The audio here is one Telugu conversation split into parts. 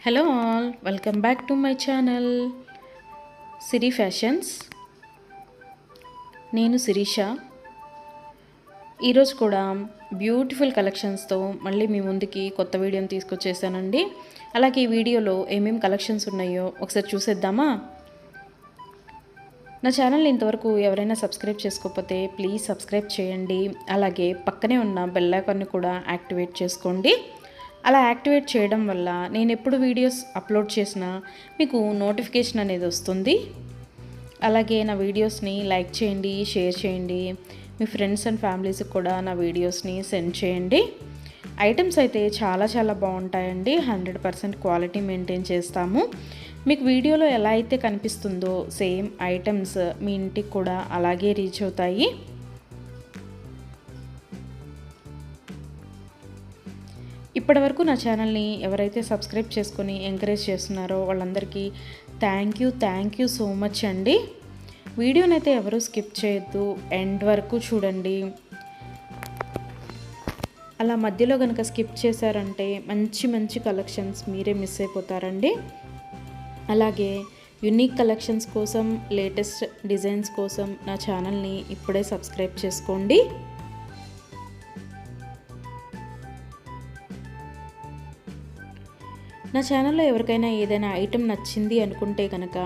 Hello all, welcome back to my channel Siri fashions. నేను శిరీష. ఈరోజు కూడా బ్యూటిఫుల్ కలెక్షన్స్తో మళ్ళీ మీ ముందుకి కొత్త వీడియోని తీసుకొచ్చేసానండి. అలాగే ఈ వీడియోలో ఏమేమి కలెక్షన్స్ ఉన్నాయో ఒకసారి చూసేద్దామా? నా ఛానల్ని ఇంతవరకు ఎవరైనా సబ్స్క్రైబ్ చేసుకోకపోతే ప్లీజ్ సబ్స్క్రైబ్ చేయండి. అలాగే పక్కనే ఉన్న బెల్ ఐకాన్ని కూడా యాక్టివేట్ చేసుకోండి. అలా యాక్టివేట్ చేయడం వల్ల నేను ఎప్పుడు వీడియోస్ అప్లోడ్ చేసినా మీకు నోటిఫికేషన్ అనేది వస్తుంది. అలాగే నా వీడియోస్ని లైక్ చేయండి, షేర్ చేయండి. మీ ఫ్రెండ్స్ అండ్ ఫ్యామిలీస్కి కూడా నా వీడియోస్ని సెండ్ చేయండి. ఐటమ్స్ అయితే చాలా బాగుంటాయండి. 100% క్వాలిటీ మెయింటైన్ చేస్తాము. మీకు వీడియోలో ఎలా అయితే కనిపిస్తుందో సేమ్ ఐటమ్స్ మీ ఇంటికి కూడా అలాగే రీచ్ అవుతాయి. ఇప్పటివరకు నా ఛానల్ని ఎవరైతే సబ్స్క్రైబ్ చేసుకొని ఎంకరేజ్ చేస్తున్నారో వాళ్ళందరికీ థ్యాంక్ యూ సో మచ్ అండి. వీడియోనైతే ఎవరు స్కిప్ చేయొద్దు, ఎండ్ వరకు చూడండి. అలా మధ్యలో కనుక స్కిప్ చేశారంటే మంచి కలెక్షన్స్ మీరే మిస్ అయిపోతారండి. అలాగే యూనిక్ కలెక్షన్స్ కోసం, లేటెస్ట్ డిజైన్స్ కోసం నా ఛానల్ని ఇప్పుడే సబ్స్క్రైబ్ చేసుకోండి. నా ఛానల్లో ఎవరికైనా ఏదైనా ఐటెం నచ్చింది అనుకుంటే కనుక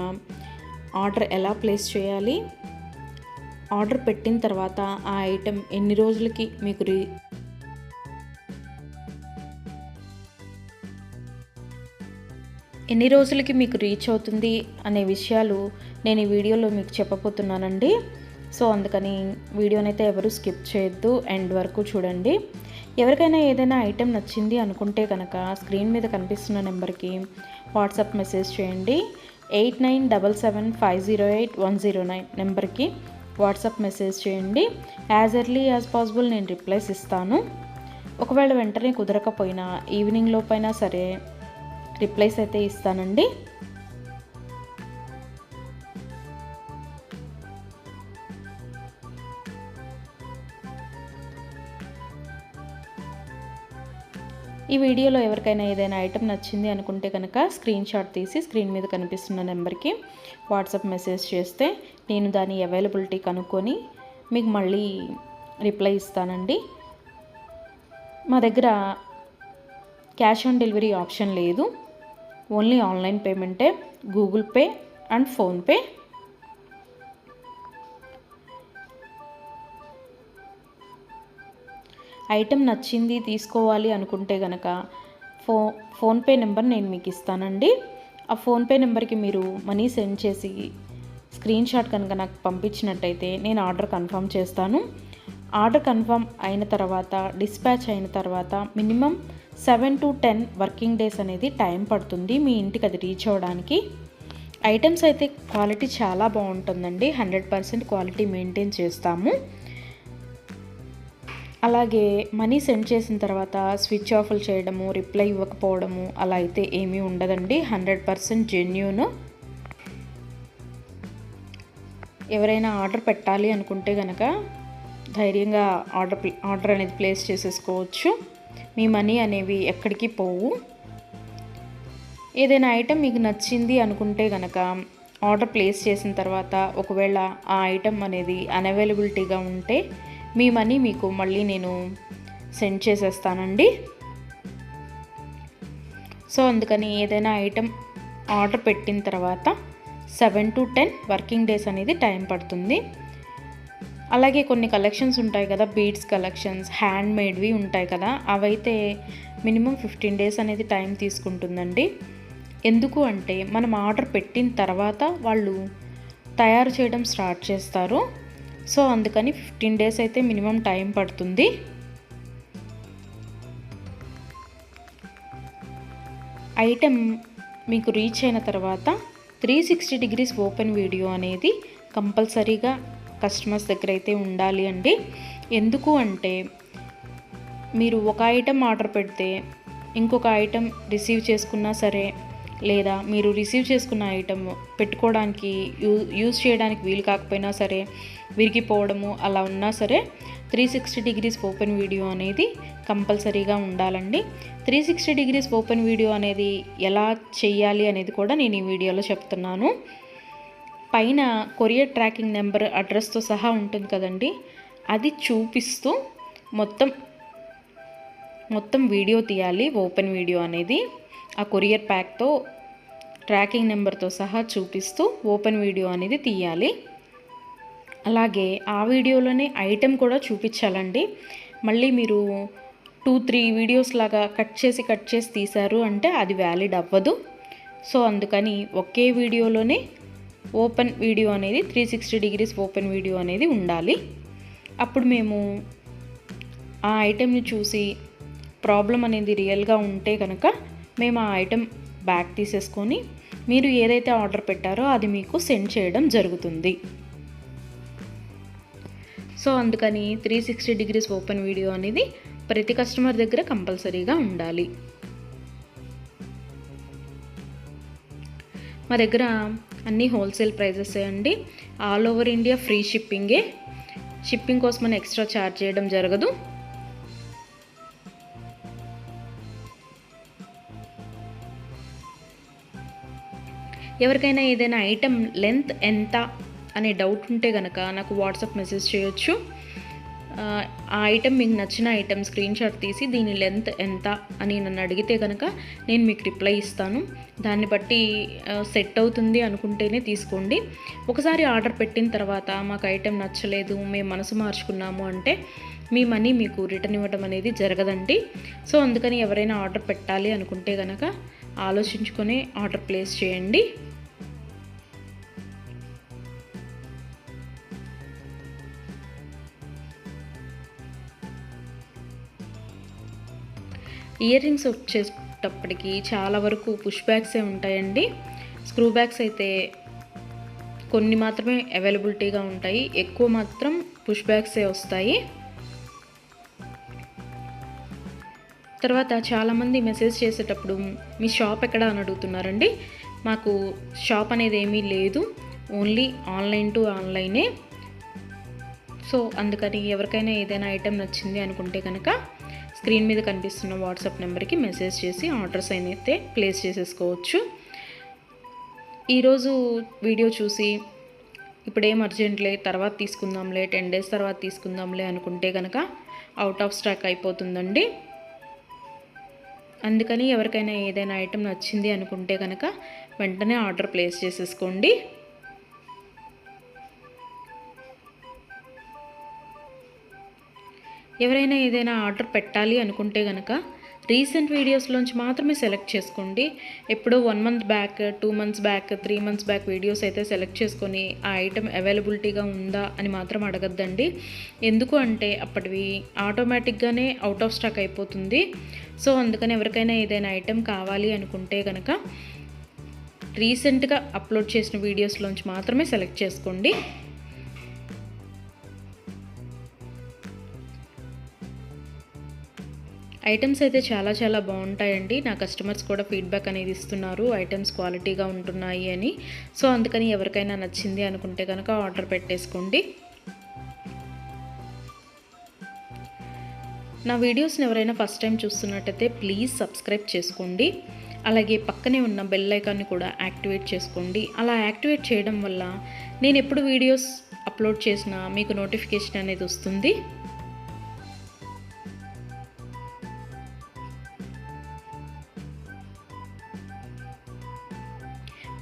ఆర్డర్ ఎలా ప్లేస్ చేయాలి, ఆర్డర్ పెట్టిన తర్వాత ఆ ఐటెం ఎన్ని రోజులకి మీకు రీచ్ అవుతుంది అనే విషయాలు నేను ఈ వీడియోలో మీకు చెప్పబోతున్నానండి. సో అందుకని వీడియోనైతే ఎవరు స్కిప్ చేయొద్దు, ఎండ్ వరకు చూడండి. ఎవరికైనా ఏదైనా ఐటెం నచ్చింది అనుకుంటే కనుక స్క్రీన్ మీద కనిపిస్తున్న నెంబర్కి వాట్సాప్ మెసేజ్ చేయండి. 8977508109 నెంబర్కి వాట్సాప్ మెసేజ్ చేయండి. యాజ్ ఎర్లీ యాజ్ పాసిబుల్ నేను రిప్లైస్ ఇస్తాను. ఒకవేళ వెంటనే కుదరకపోయినా ఈవినింగ్ లోపైనా సరే రిప్లైస్ అయితే ఇస్తానండి. ఈ వీడియోలో ఎవరికైనా ఏదైనా ఐటెం నచ్చింది అనుకుంటే కనుక స్క్రీన్ షాట్ తీసి స్క్రీన్ మీద కనిపిస్తున్న నెంబర్కి వాట్సాప్ మెసేజ్ చేస్తే నేను దాని అవైలబిలిటీ కనుక్కొని మీకు మళ్ళీ రిప్లై ఇస్తానండి. మా దగ్గర క్యాష్ ఆన్ డెలివరీ ఆప్షన్ లేదు, ఓన్లీ ఆన్లైన్ పేమెంటే, Google Pay and PhonePe. Item నచ్చింది తీసుకోవాలి అనుకుంటే కనుక ఫోన్పే నెంబర్ నేను మీకు ఇస్తానండి. ఆ ఫోన్పే నెంబర్కి మీరు మనీ సెండ్ చేసి స్క్రీన్ షాట్ కనుక నాకు పంపించినట్టయితే నేను ఆర్డర్ కన్ఫర్మ్ చేస్తాను. ఆర్డర్ కన్ఫర్మ్ అయిన తర్వాత, డిస్పాచ్ అయిన తర్వాత మినిమం 7 to 10 వర్కింగ్ డేస్ అనేది టైం పడుతుంది మీ ఇంటికి అది రీచ్ అవ్వడానికి. ఐటమ్స్ అయితే క్వాలిటీ చాలా బాగుంటుందండి. 100% క్వాలిటీ మెయింటైన్ చేస్తాము. అలాగే మనీ సెండ్ చేసిన తర్వాత స్విచ్ ఆఫ్లు చేయడము, రిప్లై ఇవ్వకపోవడము అలా అయితే ఏమీ ఉండదండి. 100% జెన్యూన్. ఎవరైనా ఆర్డర్ పెట్టాలి అనుకుంటే కనుక ధైర్యంగా ఆర్డర్ అనేది ప్లేస్ చేసేసుకోవచ్చు. మీ మనీ అనేవి ఎక్కడికి పోవు. ఏదైనా ఐటెం మీకు నచ్చింది అనుకుంటే కనుక ఆర్డర్ ప్లేస్ చేసిన తర్వాత ఒకవేళ ఆ ఐటెం అనేది అన్అవైలబిలిటీగా ఉంటే మీ మనీ మీకు మళ్ళీ నేను సెండ్ చేసేస్తానండి. సో అందుకని ఏదైనా ఐటెం ఆర్డర్ పెట్టిన తర్వాత 7 to 10 వర్కింగ్ డేస్ అనేది టైం పడుతుంది. అలాగే కొన్ని కలెక్షన్స్ ఉంటాయి కదా, బీడ్స్ కలెక్షన్స్, హ్యాండ్ మేడ్వి ఉంటాయి కదా, అవైతే మినిమం 15 డేస్ అనేది టైం తీసుకుంటుందండి. ఎందుకు అంటే మనం ఆర్డర్ పెట్టిన తర్వాత వాళ్ళు తయారు చేయడం స్టార్ట్ చేస్తారు. సో అందుకని 15 డేస్ అయితే మినిమం టైం పడుతుంది. ఐటెం మీకు రీచ్ అయిన తర్వాత 360 degrees ఓపెన్ వీడియో అనేది కంపల్సరీగా కస్టమర్స్ దగ్గర అయితే ఉండాలి అండి. ఎందుకు అంటే మీరు ఒక ఐటెం ఆర్డర్ పెడితే ఇంకొక ఐటెం రిసీవ్ చేసుకున్నా సరే, లేదా మీరు రిసీవ్ చేసుకున్న ఐటెం పెట్టుకోవడానికి యూజ్ చేయడానికి వీలు కాకపోయినా సరే, విరిగిపోవడము అలా ఉన్నా సరే 360 degrees ఓపెన్ వీడియో అనేది కంపల్సరీగా ఉండాలండి. 360 డిగ్రీస్ ఓపెన్ వీడియో అనేది ఎలా చేయాలి అనేది కూడా నేను ఈ వీడియోలో చెప్తున్నాను. పైన కొరియర్ ట్రాకింగ్ నెంబర్ అడ్రస్తో సహా ఉంటుంది కదండి, అది చూపిస్తూ మొత్తం వీడియో తీయాలి. ఓపెన్ వీడియో అనేది ఆ కొరియర్ ప్యాక్తో ట్రాకింగ్ నెంబర్తో సహా చూపిస్తూ ఓపెన్ వీడియో అనేది తీయాలి. అలాగే ఆ వీడియోలోనే ఐటెం కూడా చూపించాలండి. మళ్ళీ మీరు 2-3 వీడియోస్ లాగా కట్ చేసి తీశారు అంటే అది వ్యాలిడ్ అవ్వదు. సో అందుకని ఒకే వీడియోలోనే ఓపెన్ వీడియో అనేది 360 డిగ్రీస్ ఓపెన్ వీడియో అనేది ఉండాలి. అప్పుడు మేము ఆ ఐటెంని చూసి ప్రాబ్లం అనేది రియల్గా ఉంటే కనుక మేము ఆ ఐటెం బ్యాక్ తీసేసుకొని మీరు ఏదైతే ఆర్డర్ పెట్టారో అది మీకు సెండ్ చేయడం జరుగుతుంది. సో అందుకని 360 డిగ్రీస్ ఓపెన్ వీడియో అనేది ప్రతి కస్టమర్ దగ్గర కంపల్సరీగా ఉండాలి. మా దగ్గర అన్నీ హోల్సేల్ ప్రైజెస్ అండి. ఆల్ ఓవర్ ఇండియా ఫ్రీ షిప్పింగే. షిప్పింగ్ కోసం మనం ఎక్స్ట్రా ఛార్జ్ చేయడం జరగదు. ఎవరికైనా ఏదైనా ఐటెం లెంత్ ఎంత అనే డౌట్ ఉంటే కనుక నాకు వాట్సాప్ మెసేజ్ చేయొచ్చు. ఆ ఐటెం మీకు నచ్చిన ఐటెం స్క్రీన్ షాట్ తీసి దీని లెంత్ ఎంత అని నన్ను అడిగితే కనుక నేను మీకు రిప్లై ఇస్తాను. దాన్ని బట్టి సెట్ అవుతుంది అనుకుంటేనే తీసుకోండి. ఒకసారి ఆర్డర్ పెట్టిన తర్వాత మాకు ఐటెం నచ్చలేదు, మేము మనసు మార్చుకున్నాము అంటే మీ మనీ మీకు రిటర్న్ ఇవ్వడం అనేది జరగదండి. సో అందుకని ఎవరైనా ఆర్డర్ పెట్టాలి అనుకుంటే కనుక ఆలోచించుకొని ఆర్డర్ ప్లేస్ చేయండి. ఇయర్ రింగ్స్ వచ్చేటప్పటికి చాలా వరకు పుష్ బ్యాగ్సే ఉంటాయండి. స్క్రూ బ్యాగ్స్ అయితే కొన్ని మాత్రమే అవైలబిలిటీగా ఉంటాయి, ఎక్కువ మాత్రం పుష్ బ్యాగ్సే వస్తాయి. తర్వాత చాలామంది మెసేజ్ చేసేటప్పుడు మీ షాప్ ఎక్కడ అని అడుగుతున్నారండి. మాకు షాప్ అనేది ఏమీ లేదు, ఓన్లీ ఆన్లైన్ టు ఆన్లైనే. సో అందుకని ఎవరికైనా ఏదైనా ఐటెం నచ్చింది అనుకుంటే కనుక స్క్రీన్ మీద కనిపిస్తున్న వాట్సాప్ నెంబర్కి మెసేజ్ చేసి ఆర్డర్స్ అయితే ప్లేస్ చేసేసుకోవచ్చు. ఈరోజు వీడియో చూసి ఇప్పుడేం అర్జెంట్లే తర్వాత తీసుకుందాంలే, 10 days తర్వాత తీసుకుందాంలే అనుకుంటే కనుక అవుట్ ఆఫ్ స్టాక్ అయిపోతుందండి. అందుకని ఎవరికైనా ఏదైనా ఐటెం నచ్చింది అనుకుంటే కనుక వెంటనే ఆర్డర్ ప్లేస్ చేసేసుకోండి. ఎవరైనా ఏదైనా ఆర్డర్ పెట్టాలి అనుకుంటే కనుక రీసెంట్ వీడియోస్లోంచి మాత్రమే సెలెక్ట్ చేసుకోండి. ఎప్పుడో 1 month back, 2 months back, 3 months back videos అయితే సెలెక్ట్ చేసుకొని ఆ ఐటెం అవైలబిలిటీగా ఉందా అని మాత్రం అడగద్దండి. ఎందుకు అంటే అప్పటివి ఆటోమేటిక్గానే అవుట్ ఆఫ్ స్టాక్ అయిపోతుంది. సో అందుకని ఎవరికైనా ఏదైనా ఐటెం కావాలి అనుకుంటే కనుక రీసెంట్గా అప్లోడ్ చేసిన వీడియోస్లోంచి మాత్రమే సెలెక్ట్ చేసుకోండి. ఐటమ్స్ అయితే చాలా బాగుంటాయండి. నా కస్టమర్స్ కూడా ఫీడ్బ్యాక్ అనేది ఇస్తున్నారు, ఐటమ్స్ క్వాలిటీగా ఉంటున్నాయి అని. సో అందుకని ఎవరికైనా నచ్చింది అనుకుంటే కనుక ఆర్డర్ పెట్టేసుకోండి. నా వీడియోస్ని ఎవరైనా ఫస్ట్ టైం చూస్తున్నట్టయితే ప్లీజ్ సబ్స్క్రైబ్ చేసుకోండి. అలాగే పక్కనే ఉన్న బెల్ ఐకాన్ని కూడా యాక్టివేట్ చేసుకోండి. అలా యాక్టివేట్ చేయడం వల్ల నేను ఎప్పుడు వీడియోస్ అప్లోడ్ చేసినా మీకు నోటిఫికేషన్ అనేది వస్తుంది.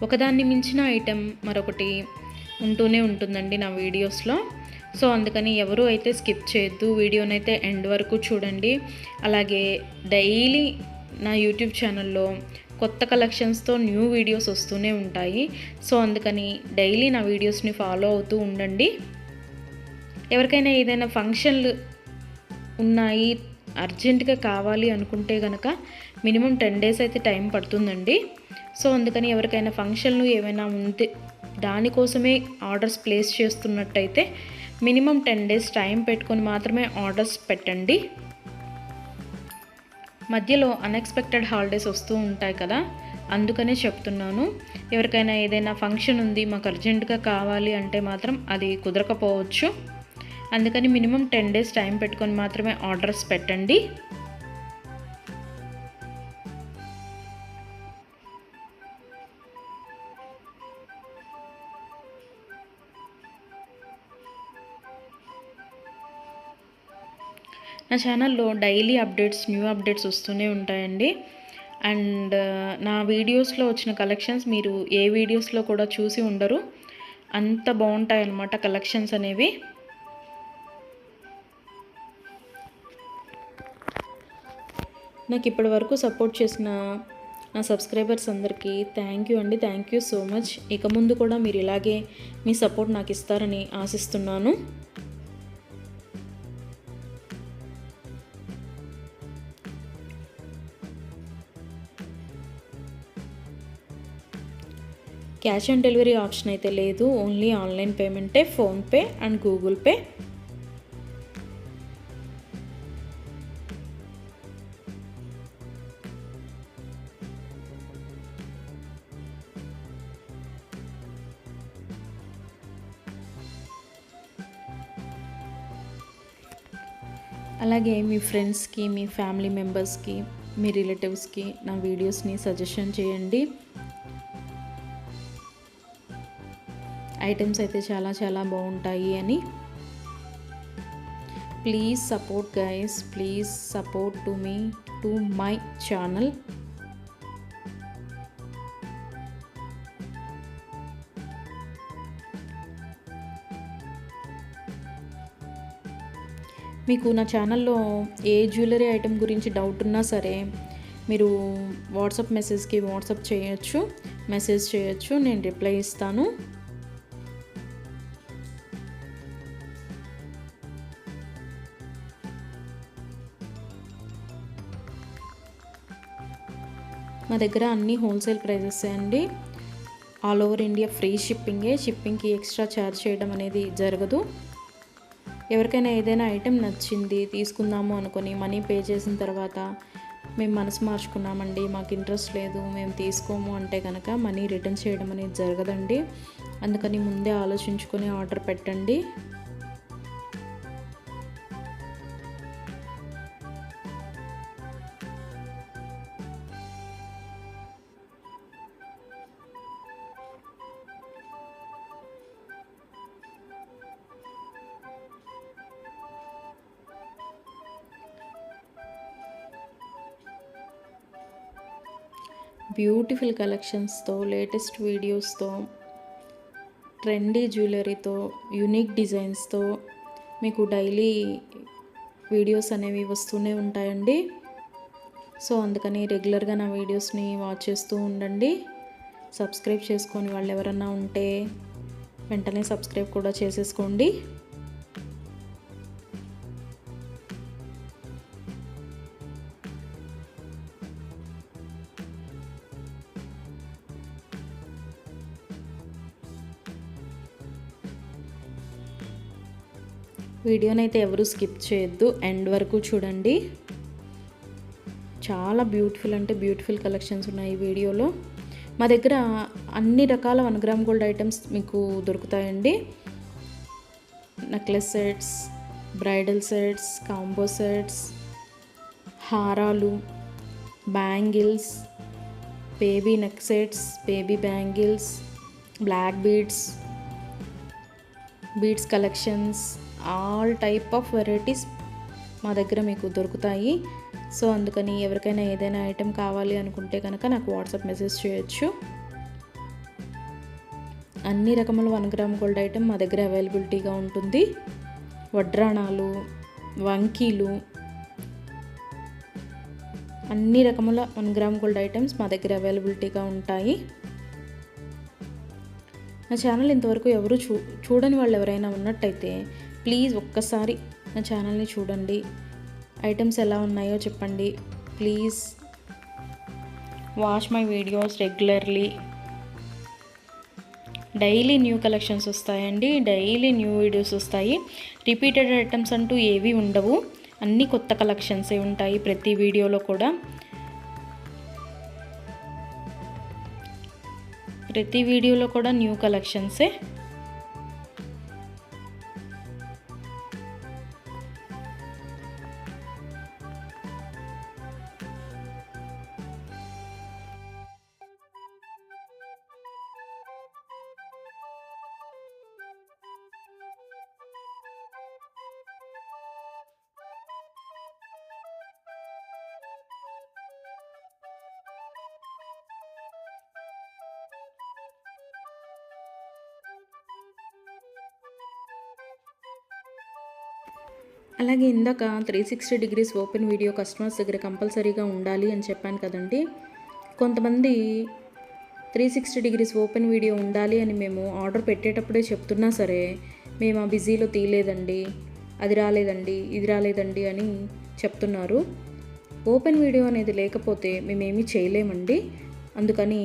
ఒకదాన్ని మించిన ఐటెం మరొకటి ఉంటూనే ఉంటుందండి నా వీడియోస్లో. సో అందుకని ఎవరు అయితే స్కిప్ చేయొద్దు, వీడియోనైతే ఎండ్ వరకు చూడండి. అలాగే డైలీ నా యూట్యూబ్ ఛానల్లో కొత్త కలెక్షన్స్తో న్యూ వీడియోస్ వస్తూనే ఉంటాయి. సో అందుకని డైలీ నా వీడియోస్ని ఫాలో అవుతూ ఉండండి. ఎవరికైనా ఏదైనా ఫంక్షన్లు ఉన్నాయి, అర్జెంటుగా కావాలి అనుకుంటే కనుక మినిమం 10 days అయితే టైం పడుతుందండి. సో అందుకని ఎవరికైనా ఫంక్షన్లు ఏమైనా ఉంటే దానికోసమే ఆర్డర్స్ ప్లేస్ చేస్తున్నట్టయితే మినిమం 10 days టైం పెట్టుకొని మాత్రమే ఆర్డర్స్ పెట్టండి. మధ్యలో అన్ఎక్స్పెక్టెడ్ హాలిడేస్ వస్తూ ఉంటాయి కదా, అందుకనే చెప్తున్నాను. ఎవరికైనా ఏదైనా ఫంక్షన్ ఉంది మాకు అర్జెంటుగా కావాలి అంటే మాత్రం అది కుదరకపోవచ్చు. అందుకని మినిమం 10 days టైం పెట్టుకొని మాత్రమే ఆర్డర్స్ పెట్టండి. నా ఛానల్లో డైలీ అప్డేట్స్, న్యూ అప్డేట్స్ వస్తూనే ఉంటాయండి. అండ్ నా వీడియోస్లో వచ్చిన కలెక్షన్స్ మీరు ఏ వీడియోస్లో కూడా చూసి ఉండరు. అంత బాగుంటాయి అన్నమాట కలెక్షన్స్ అనేవి. నాకు ఇప్పటి వరకు సపోర్ట్ చేసిన నా సబ్స్క్రైబర్స్ అందరికీ థ్యాంక్ యూ అండి. Thank you so much. ఇక ముందు కూడా మీరు ఇలాగే మీ సపోర్ట్ నాకు ఇస్తారని ఆశిస్తున్నాను. క్యాష్ ఆన్ డెలివరీ ఆప్షన్ అయితే లేదు, ఓన్లీ ఆన్లైన్ పేమెంటే, ఫోన్పే అండ్ గూగుల్ పే. అలాగే మీ ఫ్రెండ్స్కి, మీ ఫ్యామిలీ మెంబర్స్కి, మీ రిలేటివ్స్కి నా వీడియోస్ని సజెషన్ చేయండి. ఐటమ్స్ అయితే చాలా చాలా బాగుంటాయి అని. Please support guys, please support to me, to my channel. మీకు నా ఛానల్లో ఏ జ్యువెలరీ ఐటెం గురించి డౌట్ ఉన్నా సరే మీరు వాట్సాప్ మెసేజ్కి మెసేజ్ చేయొచ్చు, నేను రిప్లై ఇస్తాను. మా దగ్గర అన్నీ హోల్సేల్ ప్రైజెస్ అండి. ఆల్ ఓవర్ ఇండియా ఫ్రీ షిప్పింగ్కి ఎక్స్ట్రా ఛార్జ్ చేయడం అనేది జరగదు. ఎవరికైనా ఏదైనా ఐటెం నచ్చింది తీసుకుందాము అనుకొని మనీ పే చేసిన తర్వాత మేము మనసు మార్చుకున్నామండి, మాకు ఇంట్రెస్ట్ లేదు, మేము తీసుకోము అంటే కనుక మనీ రిటర్న్ చేయడం అనేది జరగదండి. అందుకని ముందే ఆలోచించుకొని ఆర్డర్ పెట్టండి. బ్యూటిఫుల్ కలెక్షన్స్తో, లేటెస్ట్ వీడియోస్తో, ట్రెండీ జ్యువెలరీతో, యూనిక్ డిజైన్స్తో మీకు డైలీ వీడియోస్ అనేవి వస్తూనే ఉంటాయండి. సో అందుకని రెగ్యులర్గా నా వీడియోస్ని వాచ్ చేస్తూ ఉండండి. సబ్స్క్రైబ్ చేసుకొని వాళ్ళు ఎవరన్నా ఉంటే వెంటనే సబ్స్క్రైబ్ కూడా చేసేసుకోండి. వీడియోనైతే ఎవరు స్కిప్ చేయొద్దు, ఎండ్ వరకు చూడండి. చాలా బ్యూటిఫుల్ అంటే బ్యూటిఫుల్ కలెక్షన్స్ ఉన్నాయి ఈ వీడియోలో. మా దగ్గర అన్ని రకాల 1 గ్రామ్ గోల్డ్ ఐటమ్స్ మీకు దొరుకుతాయండి. Necklace sets, bridal sets, combo sets, హారాలు, bangles, baby neck sets, baby bangles, black beads collections, all type of varieties మా దగ్గర మీకు దొరుకుతాయి. సో అందుకని ఎవరికైనా ఏదైనా ఐటెం కావాలి అనుకుంటే కనుక నాకు వాట్సాప్ మెసేజ్ చేయొచ్చు. అన్ని రకముల 1 గ్రామ్ గోల్డ్ ఐటెం మా దగ్గర అవైలబిలిటీగా ఉంటుంది. వడ్రాణాలు, వంకీలు, అన్ని రకముల 1 గ్రామ్ గోల్డ్ ఐటమ్స్ మా దగ్గర అవైలబిలిటీగా ఉంటాయి. నా ఛానల్ ఇంతవరకు ఎవరు చూడని వాళ్ళు ఎవరైనా ఉన్నట్టయితే ప్లీజ్ ఒక్కసారి నా ఛానల్ని చూడండి. ఐటమ్స్ ఎలా ఉన్నాయో చెప్పండి. Please watch my videos regularly. Daily new collections వస్తాయండి, డైలీ న్యూ వీడియోస్ వస్తాయి. రిపీటెడ్ ఐటమ్స్ అంటూ ఏవి ఉండవు, అన్నీ కొత్త కలెక్షన్సే ఉంటాయి ప్రతి వీడియోలో కూడా. ప్రతి వీడియోలో కూడా న్యూ కలెక్షన్సే. అలాగే ఇందాక 360 డిగ్రీస్ ఓపెన్ వీడియో కస్టమర్స్ దగ్గర కంపల్సరీగా ఉండాలి అని చెప్పాను కదండి. కొంతమంది 360 డిగ్రీస్ ఓపెన్ వీడియో ఉండాలి అని మేము ఆర్డర్ పెట్టేటప్పుడే చెప్తున్నా సరే, మేము ఆ బిజీలో తీయలేదండి, అది రాలేదండి, ఇది రాలేదండి అని చెప్తున్నారు. ఓపెన్ వీడియో అనేది లేకపోతే మేమేమీ చేయలేమండి. అందుకని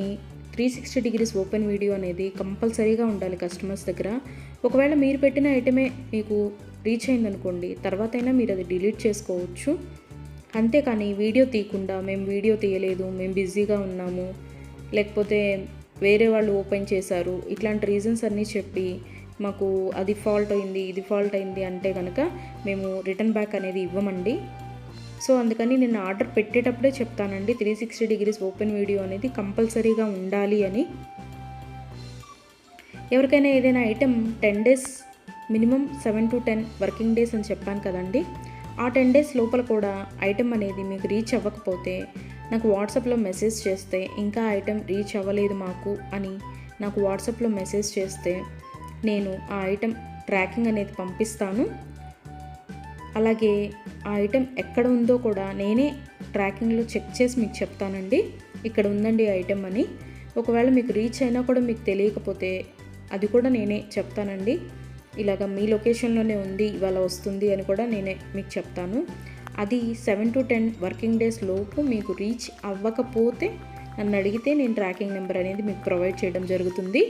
360 డిగ్రీస్ ఓపెన్ వీడియో అనేది కంపల్సరీగా ఉండాలి కస్టమర్స్ దగ్గర. ఒకవేళ మీరు పెట్టిన ఐటమే మీకు రీచ్ అయిందనుకోండి, తర్వాతైనా మీరు అది డిలీట్ చేసుకోవచ్చు. అంతేకాని వీడియో తీయకుండా మేము వీడియో తీయలేదు, మేము బిజీగా ఉన్నాము, లేకపోతే వేరే వాళ్ళు ఓపెన్ చేశారు, ఇట్లాంటి రీజన్స్ అన్నీ చెప్పి మాకు అది ఫాల్ట్ అయింది, ఇది ఫాల్ట్ అయింది అంటే కనుక మేము రిటర్న్ బ్యాక్ అనేది ఇవ్వమండి. సో అందుకని నేను ఆర్డర్ పెట్టేటప్పుడే చెప్తానండి 360 డిగ్రీస్ ఓపెన్ వీడియో అనేది కంపల్సరీగా ఉండాలి అని. ఎవరికైనా ఏదైనా item 10 days minimum 7 to 10 working days అని చెప్పాను కదండి. ఆ 10 డేస్ లోపల కూడా ఐటెం అనేది మీకు రీచ్ అవ్వకపోతే నాకు వాట్సాప్లో మెసేజ్ చేస్తే, ఇంకా ఐటెం రీచ్ అవ్వలేదు మాకు అని నాకు వాట్సాప్లో మెసేజ్ చేస్తే నేను ఆ ఐటెం ట్రాకింగ్ అనేది పంపిస్తాను. అలాగే ఆ ఐటెం ఎక్కడ ఉందో కూడా నేనే ట్రాకింగ్లో చెక్ చేసి మీకు చెప్తానండి, ఇక్కడ ఉందండి ఐటెం అని. ఒకవేళ మీకు రీచ్ అయినా కూడా మీకు తెలియకపోతే అది కూడా నేనే చెప్తానండి. ఇలాగ మీ లొకేషన్లోనే ఉంది, ఇవాళ వస్తుంది అని కూడా నేనే మీకు చెప్తాను. అది 7 to 10 వర్కింగ్ డేస్ లోపు మీకు రీచ్ అవ్వకపోతే నన్ను అడిగితే నేను ట్రాకింగ్ నెంబర్ అనేది మీకు ప్రొవైడ్ చేయడం జరుగుతుంది.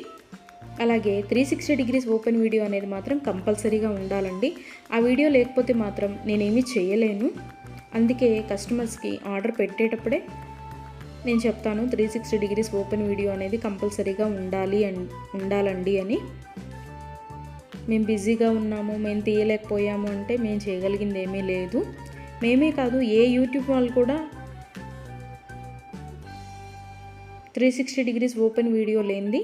అలాగే 360 డిగ్రీస్ ఓపెన్ వీడియో అనేది మాత్రం కంపల్సరీగా ఉండాలండి. ఆ వీడియో లేకపోతే మాత్రం నేనేమీ చేయలేను. అందుకే కస్టమర్స్కి ఆర్డర్ పెట్టేటప్పుడే నేను చెప్తాను 360 డిగ్రీస్ ఓపెన్ వీడియో అనేది కంపల్సరీగా ఉండాలండి అని. మేము బిజీగా ఉన్నాము, మేము తీయలేకపోయాము అంటే మేము చేయగలిగింది ఏమీ లేదు. మేమే కాదు, ఏ యూట్యూబ్ వాళ్ళు కూడా 360 డిగ్రీస్ ఓపెన్ వీడియో లేనిది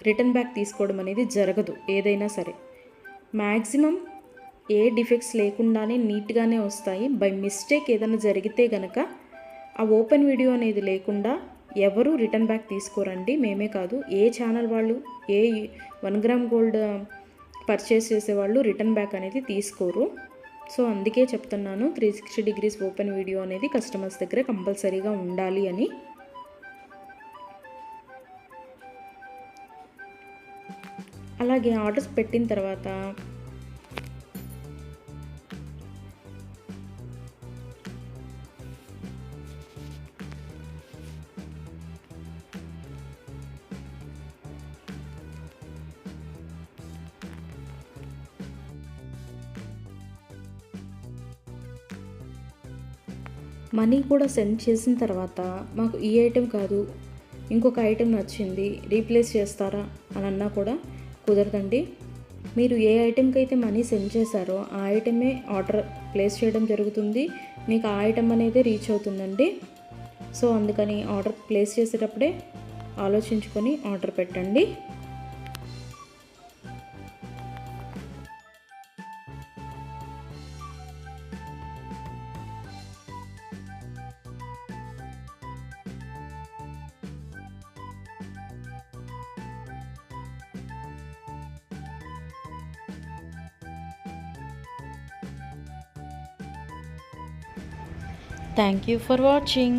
రిటర్న్ బ్యాక్ తీసుకోవడం అనేది జరగదు. ఏదైనా సరే మ్యాక్సిమం ఏ డిఫెక్ట్స్ లేకుండానే నీట్గానే వస్తాయి. బై మిస్టేక్ ఏదైనా జరిగితే గనక ఆ ఓపెన్ వీడియో అనేది లేకుండా ఎవరు రిటర్న్ బ్యాక్ తీసుకోరండి. మేమే కాదు, ఏ ఛానల్ వాళ్ళు, ఏ 1 గ్రామ్ గోల్డ్ పర్చేస్ చేసేవాళ్ళు రిటర్న్ బ్యాక్ అనేది తీసుకోరు. సో అందుకే చెప్తున్నాను 360 డిగ్రీస్ ఓపెన్ వీడియో అనేది కస్టమర్స్ దగ్గర కంపల్సరీగా ఉండాలి అని. అలాగే ఆర్డర్స్ పెట్టిన తర్వాత మనీ కూడా సెండ్ చేసిన తర్వాత మాకు ఈ ఐటెం కాదు, ఇంకొక ఐటెం నచ్చింది, రీప్లేస్ చేస్తారా అని అన్నా కూడా కుదరదండి. మీరు ఏ ఐటెంకి అయితే మనీ సెండ్ చేశారో ఆ ఐటమే ఆర్డర్ ప్లేస్ చేయడం జరుగుతుంది. మీకు ఆ ఐటెం అనేది రీచ్ అవుతుందండి. సో అందుకని ఆర్డర్ ప్లేస్ చేసేటప్పుడే ఆలోచించుకొని ఆర్డర్ పెట్టండి. Thank you for watching.